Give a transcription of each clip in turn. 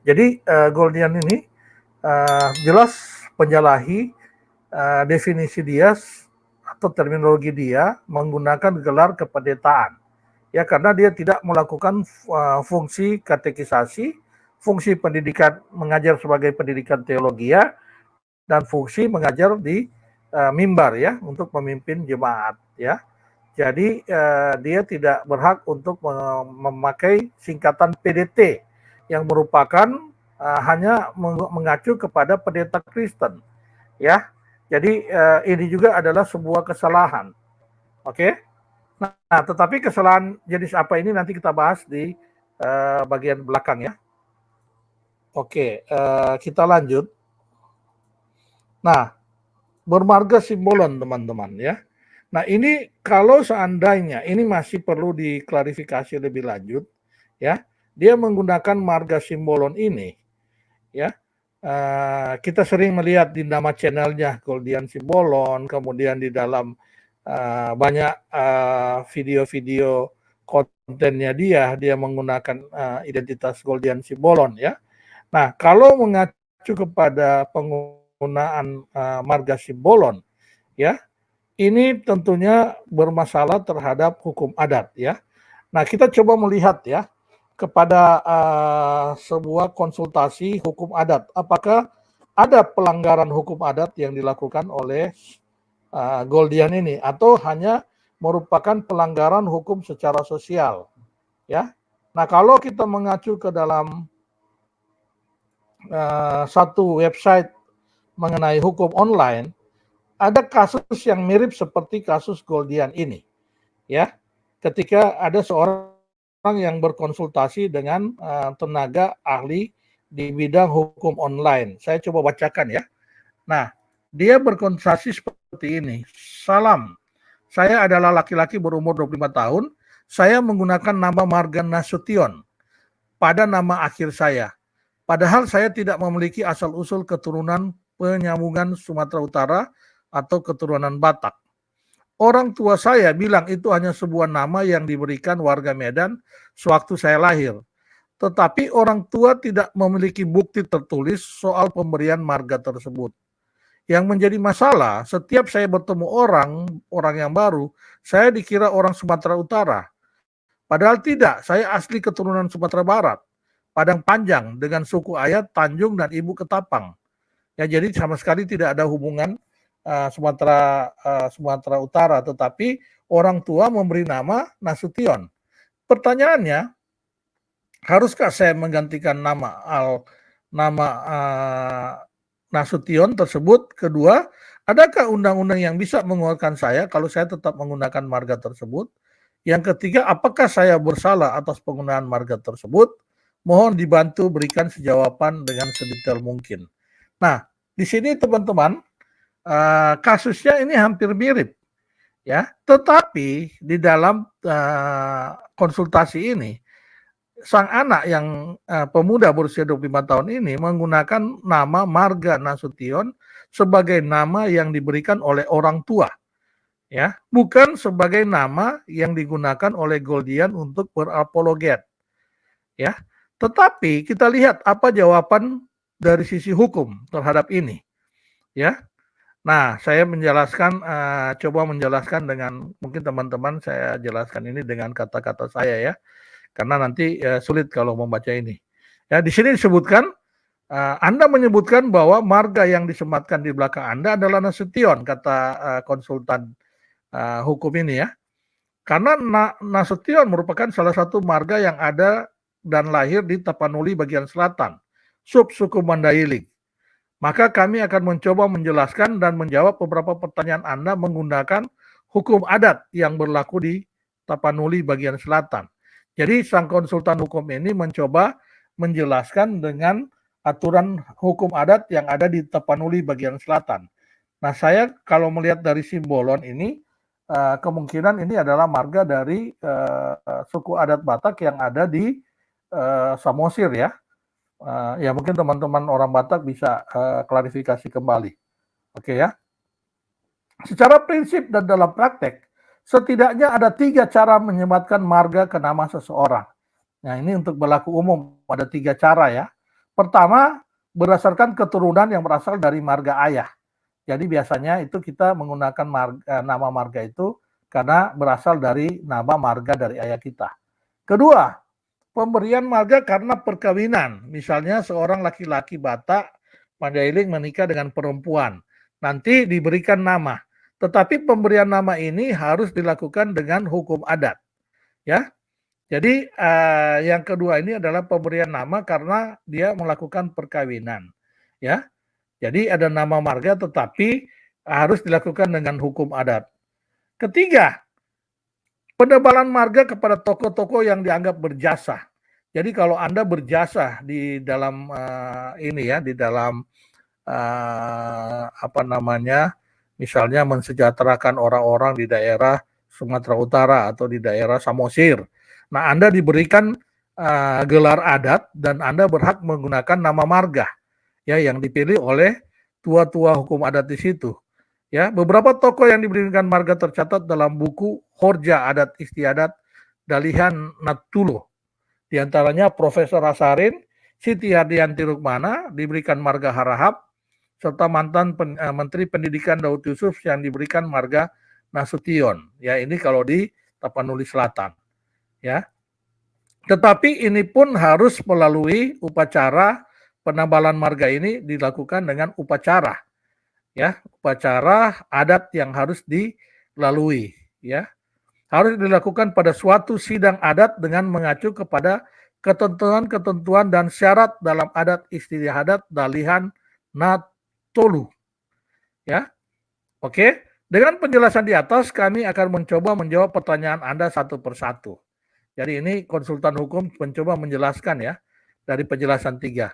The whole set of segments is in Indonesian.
Jadi Goldian ini jelas penyalahi definisi dia atau terminologi dia menggunakan gelar kependetaan. Ya, karena dia tidak melakukan fungsi katekisasi, fungsi pendidikan mengajar sebagai pendidikan teologi ya, dan fungsi mengajar di mimbar ya untuk memimpin jemaat ya. Jadi dia tidak berhak untuk memakai singkatan PDT yang merupakan hanya mengacu kepada pendeta Kristen ya. Jadi ini juga adalah sebuah kesalahan. Oke. Nah, tetapi kesalahan jenis apa ini nanti kita bahas di bagian belakang ya. Oke, kita lanjut. Nah, bermarga simbolon teman-teman ya. Nah, ini kalau seandainya ini masih perlu diklarifikasi lebih lanjut ya. Dia menggunakan marga simbolon ini ya. Kita sering melihat di nama channelnya Goldian Simbolon, kemudian di dalam banyak video-video kontennya dia menggunakan identitas Goldian Simbolon ya. Nah, kalau mengacu kepada penggunaan marga simbolon ya, ini tentunya bermasalah terhadap hukum adat ya. Nah, kita coba melihat ya kepada sebuah konsultasi hukum adat. Apakah ada pelanggaran hukum adat yang dilakukan oleh Goldian ini atau hanya merupakan pelanggaran hukum secara sosial ya. Nah, kalau kita mengacu ke dalam satu website mengenai hukum online, ada kasus yang mirip seperti kasus Goldian ini ya. Ketika ada seorang yang berkonsultasi dengan tenaga ahli di bidang hukum online. Saya coba bacakan ya. Nah, dia berkonsultasi seperti ini. Salam, saya adalah laki-laki berumur 25 tahun. Saya menggunakan nama Marga Nasution pada nama akhir saya. Padahal saya tidak memiliki asal-usul keturunan penyambungan Sumatera Utara atau keturunan Batak. Orang tua saya bilang itu hanya sebuah nama yang diberikan warga Medan sewaktu saya lahir. Tetapi orang tua tidak memiliki bukti tertulis soal pemberian marga tersebut. Yang menjadi masalah, setiap saya bertemu orang yang baru, saya dikira orang Sumatera Utara. Padahal tidak, saya asli keturunan Sumatera Barat, Padang Panjang dengan suku ayah Tanjung dan ibu Ketapang. Ya, jadi sama sekali tidak ada hubungan Sumatera Utara, tetapi orang tua memberi nama Nasution. Pertanyaannya, haruskah saya menggantikan nama Nasution tersebut? Kedua, adakah undang-undang yang bisa mengeluarkan saya kalau saya tetap menggunakan marga tersebut? Yang ketiga, apakah saya bersalah atas penggunaan marga tersebut? Mohon dibantu berikan jawaban dengan sedetail mungkin. Nah, di sini teman-teman, kasusnya ini hampir mirip ya, tetapi di dalam konsultasi ini sang anak yang pemuda berusia 25 tahun ini menggunakan nama Marga Nasution sebagai nama yang diberikan oleh orang tua ya, bukan sebagai nama yang digunakan oleh Goldian untuk berapologet ya. Tetapi kita lihat apa jawaban dari sisi hukum terhadap ini ya. Nah, saya menjelaskan, coba menjelaskan dengan mungkin teman-teman saya jelaskan ini dengan kata-kata saya ya, karena nanti sulit kalau membaca ini. Ya, di sini disebutkan, Anda menyebutkan bahwa marga yang disematkan di belakang Anda adalah Nasution, kata konsultan hukum ini ya. Karena Nasution merupakan salah satu marga yang ada dan lahir di Tapanuli bagian selatan, subsuku Mandailing. Maka kami akan mencoba menjelaskan dan menjawab beberapa pertanyaan Anda menggunakan hukum adat yang berlaku di Tapanuli bagian selatan. Jadi sang konsultan hukum ini mencoba menjelaskan dengan aturan hukum adat yang ada di Tapanuli bagian selatan. Nah, saya kalau melihat dari simbolon ini, kemungkinan ini adalah marga dari suku adat Batak yang ada di Samosir ya. Ya mungkin teman-teman orang Batak bisa klarifikasi kembali. Oke ya. Secara prinsip dan dalam praktek, setidaknya ada 3 cara menyematkan marga ke nama seseorang. Nah, ini untuk berlaku umum, ada 3 cara ya. Pertama, berdasarkan keturunan yang berasal dari marga ayah. Jadi biasanya itu kita menggunakan nama marga itu karena berasal dari nama marga dari ayah kita. Kedua, pemberian marga karena perkawinan. Misalnya seorang laki-laki Batak Mandailing menikah dengan perempuan. Nanti diberikan nama. Tetapi pemberian nama ini harus dilakukan dengan hukum adat. Ya. Jadi yang kedua ini adalah pemberian nama karena dia melakukan perkawinan. Ya. Jadi ada nama marga tetapi harus dilakukan dengan hukum adat. Ketiga, penebalan marga kepada tokoh-tokoh yang dianggap berjasa. Jadi kalau Anda berjasa di dalam di dalam misalnya mensejahterakan orang-orang di daerah Sumatera Utara atau di daerah Samosir. Nah, Anda diberikan gelar adat dan Anda berhak menggunakan nama marga ya yang dipilih oleh tua-tua hukum adat di situ. Ya, beberapa tokoh yang diberikan marga tercatat dalam buku Horja Adat Istiadat Dalihan Natulo. Di antaranya Profesor Rasarin, Siti Hardianti Rukmana diberikan marga Harahap, serta mantan Menteri Pendidikan Daud Yusuf yang diberikan marga Nasution. Ya, ini kalau di Tapanuli Selatan. Ya. Tetapi ini pun harus melalui upacara penambalan marga ini dilakukan dengan upacara. Ya, upacara adat yang harus dilalui, ya. Harus dilakukan pada suatu sidang adat dengan mengacu kepada ketentuan-ketentuan dan syarat dalam adat istiadat Dalihan Natolu. Ya. Oke, dengan penjelasan di atas kami akan mencoba menjawab pertanyaan Anda satu persatu. Jadi ini konsultan hukum mencoba menjelaskan ya dari penjelasan 3.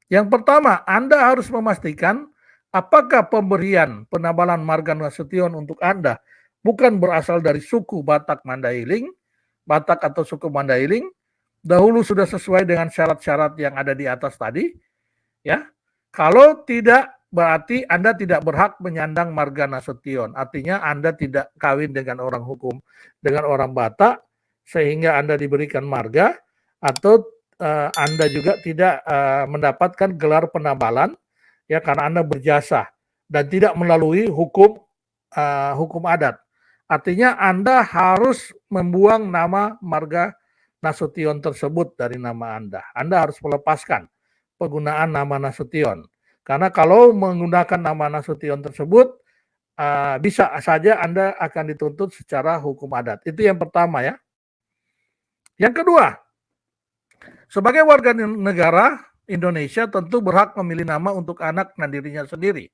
Yang pertama, Anda harus memastikan apakah pemberian penambalan marga Nasution untuk Anda bukan berasal dari suku Batak Mandailing, Batak atau suku Mandailing, dahulu sudah sesuai dengan syarat-syarat yang ada di atas tadi, ya. Kalau tidak, berarti Anda tidak berhak menyandang marga Nasution. Artinya Anda tidak kawin dengan orang hukum, dengan orang Batak, sehingga Anda diberikan marga, atau Anda juga tidak mendapatkan gelar penambalan, ya karena Anda berjasa dan tidak melalui hukum adat. Artinya Anda harus membuang nama marga Nasution tersebut dari nama Anda. Anda harus melepaskan penggunaan nama Nasution. Karena kalau menggunakan nama Nasution tersebut, bisa saja Anda akan dituntut secara hukum adat. Itu yang pertama ya. Yang kedua, sebagai warga negara Indonesia tentu berhak memilih nama untuk anak dan dirinya sendiri.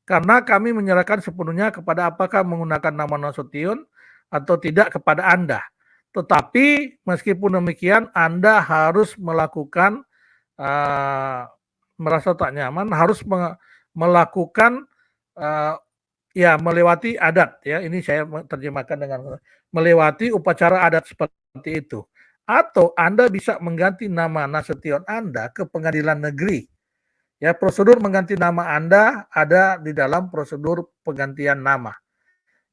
Karena kami menyerahkan sepenuhnya kepada apakah menggunakan nama Nasution atau tidak kepada Anda. Tetapi meskipun demikian Anda harus melakukan merasa tak nyaman, harus melakukan melewati adat ya. Ini saya terjemahkan dengan melewati upacara adat seperti itu. Atau Anda bisa mengganti nama Nasution Anda ke pengadilan negeri. Ya, prosedur mengganti nama Anda ada di dalam prosedur penggantian nama.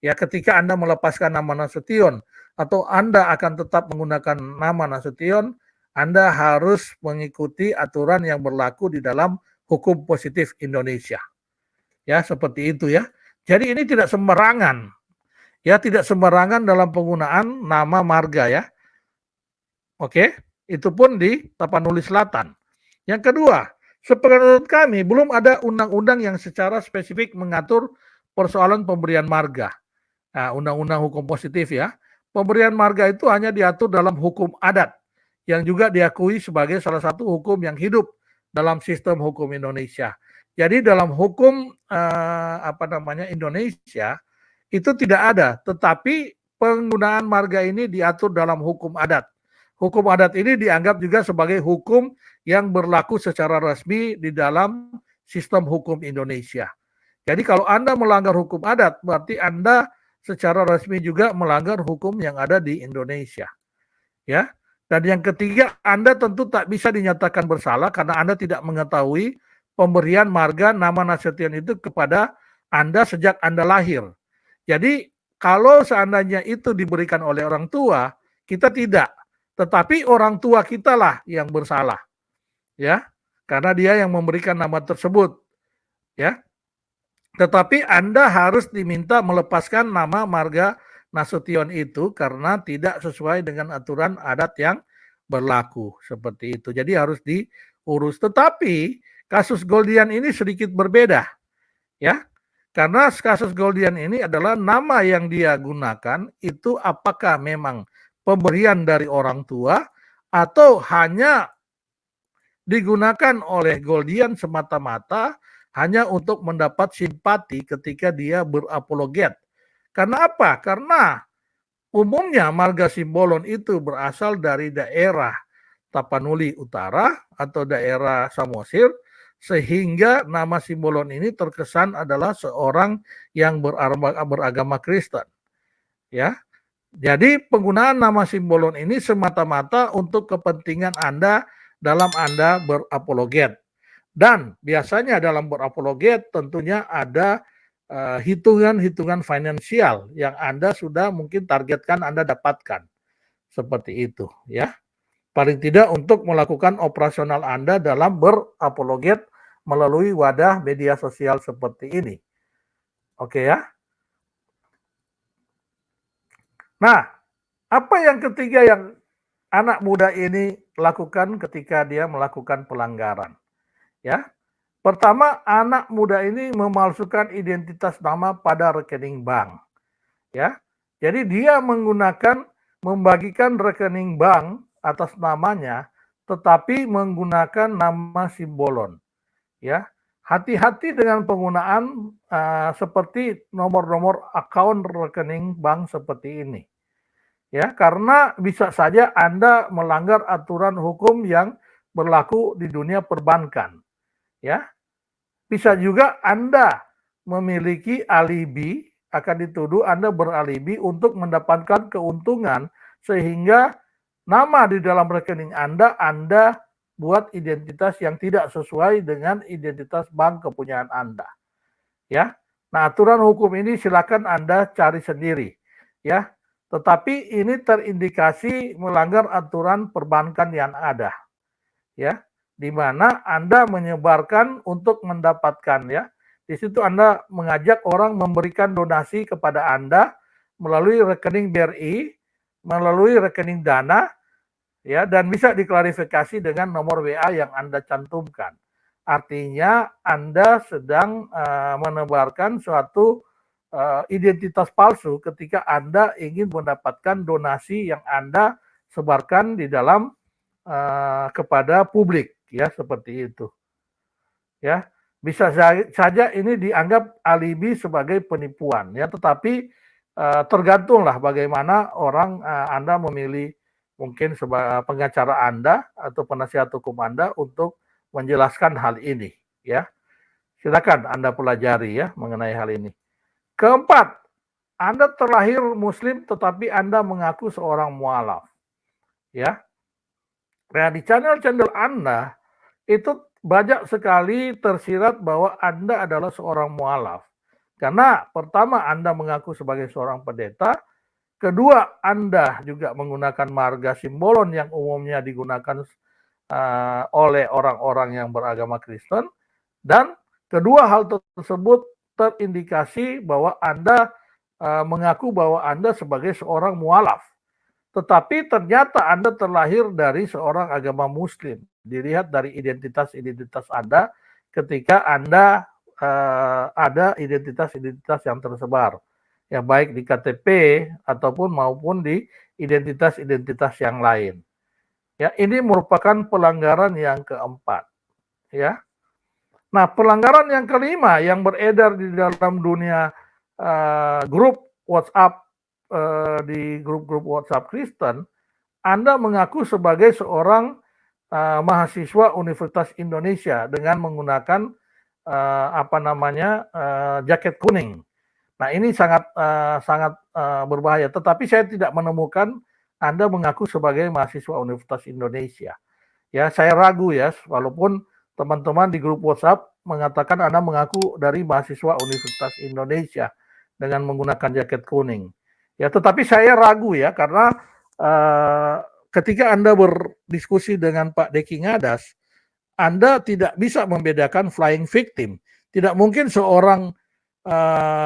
Ya, ketika Anda melepaskan nama Nasution atau Anda akan tetap menggunakan nama Nasution, Anda harus mengikuti aturan yang berlaku di dalam hukum positif Indonesia. Ya, seperti itu ya. Jadi ini tidak sembarangan. Ya, tidak sembarangan dalam penggunaan nama marga ya. Oke, itu pun di Tapanuli Selatan. Yang kedua, sepenglihatan kami belum ada undang-undang yang secara spesifik mengatur persoalan pemberian marga. Nah, undang-undang hukum positif ya. Pemberian marga itu hanya diatur dalam hukum adat yang juga diakui sebagai salah satu hukum yang hidup dalam sistem hukum Indonesia. Jadi dalam hukum Indonesia itu tidak ada, tetapi penggunaan marga ini diatur dalam hukum adat. Hukum adat ini dianggap juga sebagai hukum yang berlaku secara resmi di dalam sistem hukum Indonesia. Jadi kalau Anda melanggar hukum adat, berarti Anda secara resmi juga melanggar hukum yang ada di Indonesia. Ya. Dan yang ketiga, Anda tentu tak bisa dinyatakan bersalah karena Anda tidak mengetahui pemberian marga nama Nasution itu kepada Anda sejak Anda lahir. Jadi kalau seandainya itu diberikan oleh orang tua, kita tidak. Tetapi orang tua kita lah yang bersalah. Ya. karena dia yang memberikan nama tersebut, ya. Tetapi Anda harus diminta melepaskan nama marga Nasution itu karena tidak sesuai dengan aturan adat yang berlaku seperti itu. Jadi harus diurus. Tetapi kasus Goldian ini sedikit berbeda, ya. Karena kasus Goldian ini adalah nama yang dia gunakan itu apakah memang pemberian dari orang tua atau hanya digunakan oleh Goldian semata-mata hanya untuk mendapat simpati ketika dia berapologet. Karena apa? Karena umumnya marga Simbolon itu berasal dari daerah Tapanuli Utara atau daerah Samosir, sehingga nama Simbolon ini terkesan adalah seorang yang beragama Kristen. Ya, jadi penggunaan nama Simbolon ini semata-mata untuk kepentingan Anda dalam Anda berapologet. Dan biasanya dalam berapologet tentunya ada hitungan-hitungan finansial yang Anda sudah mungkin targetkan Anda dapatkan. Seperti itu, ya. Paling tidak untuk melakukan operasional Anda dalam berapologet melalui wadah media sosial seperti ini. Oke ya. Nah, apa yang ketiga yang anak muda ini lakukan ketika dia melakukan pelanggaran? Ya, pertama, anak muda ini memalsukan identitas nama pada rekening bank. Ya, jadi dia membagikan rekening bank atas namanya, tetapi menggunakan nama Simbolon. Ya, hati-hati dengan penggunaan seperti nomor-nomor akun rekening bank seperti ini. Ya, karena bisa saja Anda melanggar aturan hukum yang berlaku di dunia perbankan. Ya, bisa juga Anda memiliki alibi, akan dituduh Anda beralibi untuk mendapatkan keuntungan sehingga nama di dalam rekening Anda buat identitas yang tidak sesuai dengan identitas bank kepunyaan Anda. Ya. Nah, aturan hukum ini silakan Anda cari sendiri, ya. Tetapi ini terindikasi melanggar aturan perbankan yang ada. Ya, di mana Anda menyebarkan untuk mendapatkan, ya. Di situ Anda mengajak orang memberikan donasi kepada Anda melalui rekening BRI, melalui rekening Dana, ya, dan bisa diklarifikasi dengan nomor WA yang Anda cantumkan. Artinya Anda sedang menebarkan suatu identitas palsu ketika Anda ingin mendapatkan donasi yang Anda sebarkan di dalam kepada publik, ya, seperti itu. Ya, bisa saja ini dianggap alibi sebagai penipuan, ya, tetapi tergantunglah bagaimana orang Anda memilih mungkin sebagai pengacara Anda atau penasihat hukum Anda untuk menjelaskan hal ini, ya. Silakan Anda pelajari, ya, mengenai hal ini. Keempat, Anda terlahir Muslim tetapi Anda mengaku seorang mualaf, ya. Nah, di channel-channel Anda itu banyak sekali tersirat bahwa Anda adalah seorang mualaf. Karena pertama Anda mengaku sebagai seorang pendeta, kedua Anda juga menggunakan marga Simbolon yang umumnya digunakan oleh orang-orang yang beragama Kristen, dan kedua hal tersebut terindikasi bahwa Anda mengaku bahwa Anda sebagai seorang mualaf. Tetapi ternyata Anda terlahir dari seorang agama Muslim. Dilihat dari identitas-identitas Anda ketika Anda ada identitas-identitas yang tersebar. Ya, baik di KTP ataupun maupun di identitas-identitas yang lain. Ya, ini merupakan pelanggaran yang keempat. Ya. Nah, pelanggaran yang kelima yang beredar di dalam dunia grup WhatsApp, di grup-grup WhatsApp Kristen, Anda mengaku sebagai seorang mahasiswa Universitas Indonesia dengan menggunakan jaket kuning. Nah, ini sangat berbahaya. Tetapi saya tidak menemukan Anda mengaku sebagai mahasiswa Universitas Indonesia. Ya, saya ragu, ya, walaupun teman-teman di grup WhatsApp mengatakan Anda mengaku dari mahasiswa Universitas Indonesia dengan menggunakan jaket kuning. Ya, tetapi saya ragu, ya, karena ketika Anda berdiskusi dengan Pak Deki Ngadas, Anda tidak bisa membedakan flying victim. Tidak mungkin seorang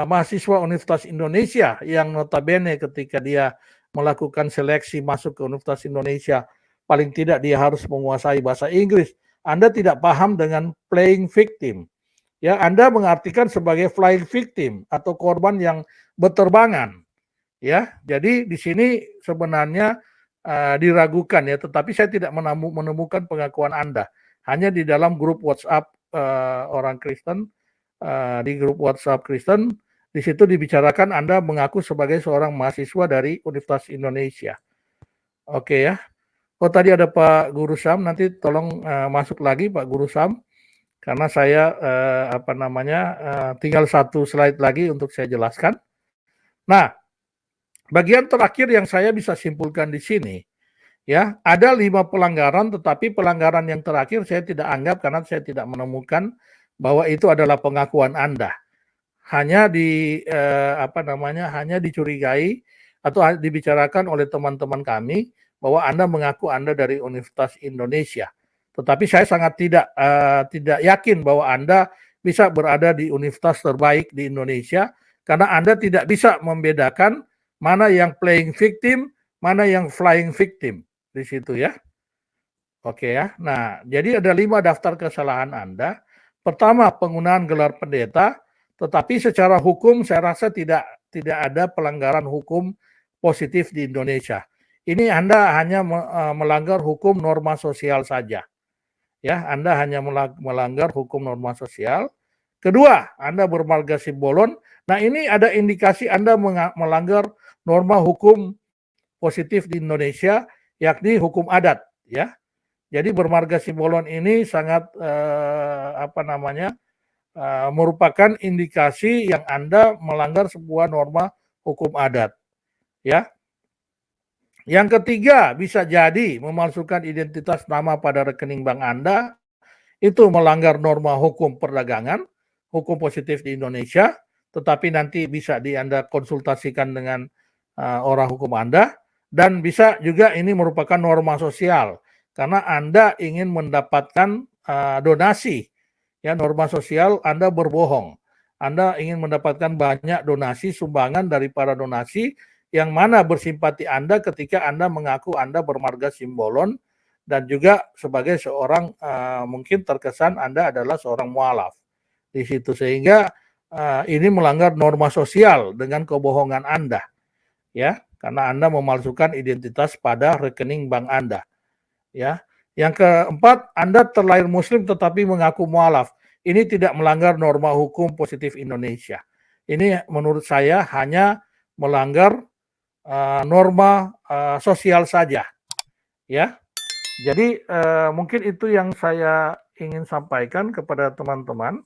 mahasiswa Universitas Indonesia yang notabene ketika dia melakukan seleksi masuk ke Universitas Indonesia, paling tidak dia harus menguasai bahasa Inggris. Anda tidak paham dengan playing victim. Ya, Anda mengartikan sebagai flying victim atau korban yang berterbangan. Ya, jadi di sini sebenarnya diragukan ya, tetapi saya tidak menemukan pengakuan Anda. Hanya di dalam grup WhatsApp orang Kristen, di grup WhatsApp Kristen, di situ dibicarakan Anda mengaku sebagai seorang mahasiswa dari Universitas Indonesia. Oke ya. Oh tadi ada Pak Guru Sam, nanti tolong masuk lagi Pak Guru Sam, karena saya tinggal satu slide lagi untuk saya jelaskan. Nah, bagian terakhir yang saya bisa simpulkan di sini, ya, ada 5 pelanggaran, tetapi pelanggaran yang terakhir saya tidak anggap karena saya tidak menemukan bahwa itu adalah pengakuan Anda. Hanya hanya dicurigai atau dibicarakan oleh teman-teman kami bahwa Anda mengaku Anda dari Universitas Indonesia. Tetapi saya sangat tidak yakin bahwa Anda bisa berada di universitas terbaik di Indonesia karena Anda tidak bisa membedakan mana yang playing victim, mana yang flying victim di situ ya. Oke ya. Nah, jadi ada 5 daftar kesalahan Anda. Pertama, penggunaan gelar pendeta, tetapi secara hukum saya rasa tidak ada pelanggaran hukum positif di Indonesia. Ini Anda hanya melanggar hukum norma sosial saja. Ya, Anda hanya melanggar hukum norma sosial. Kedua, Anda bermarga simbolon. Nah, ini ada indikasi Anda melanggar norma hukum positif di Indonesia, yakni hukum adat, ya. Jadi bermarga simbolon ini sangat merupakan indikasi yang Anda melanggar sebuah norma hukum adat, ya. Yang ketiga, bisa jadi memalsukan identitas nama pada rekening bank Anda, itu melanggar norma hukum perdagangan, hukum positif di Indonesia, tetapi nanti bisa Anda konsultasikan dengan orang hukum Anda, dan bisa juga ini merupakan norma sosial, karena Anda ingin mendapatkan donasi. Ya, norma sosial Anda berbohong. Anda ingin mendapatkan banyak donasi, sumbangan dari para donasi, yang mana bersimpati Anda ketika Anda mengaku Anda bermarga simbolon, dan juga sebagai seorang mungkin terkesan Anda adalah seorang mualaf di situ, sehingga ini melanggar norma sosial dengan kebohongan Anda, ya, karena Anda memalsukan identitas pada rekening bank Anda, ya. Yang keempat, Anda terlahir Muslim tetapi mengaku mualaf. Ini tidak melanggar norma hukum positif Indonesia. Ini menurut saya hanya melanggar norma sosial saja, ya. Jadi mungkin itu yang saya ingin sampaikan kepada teman-teman.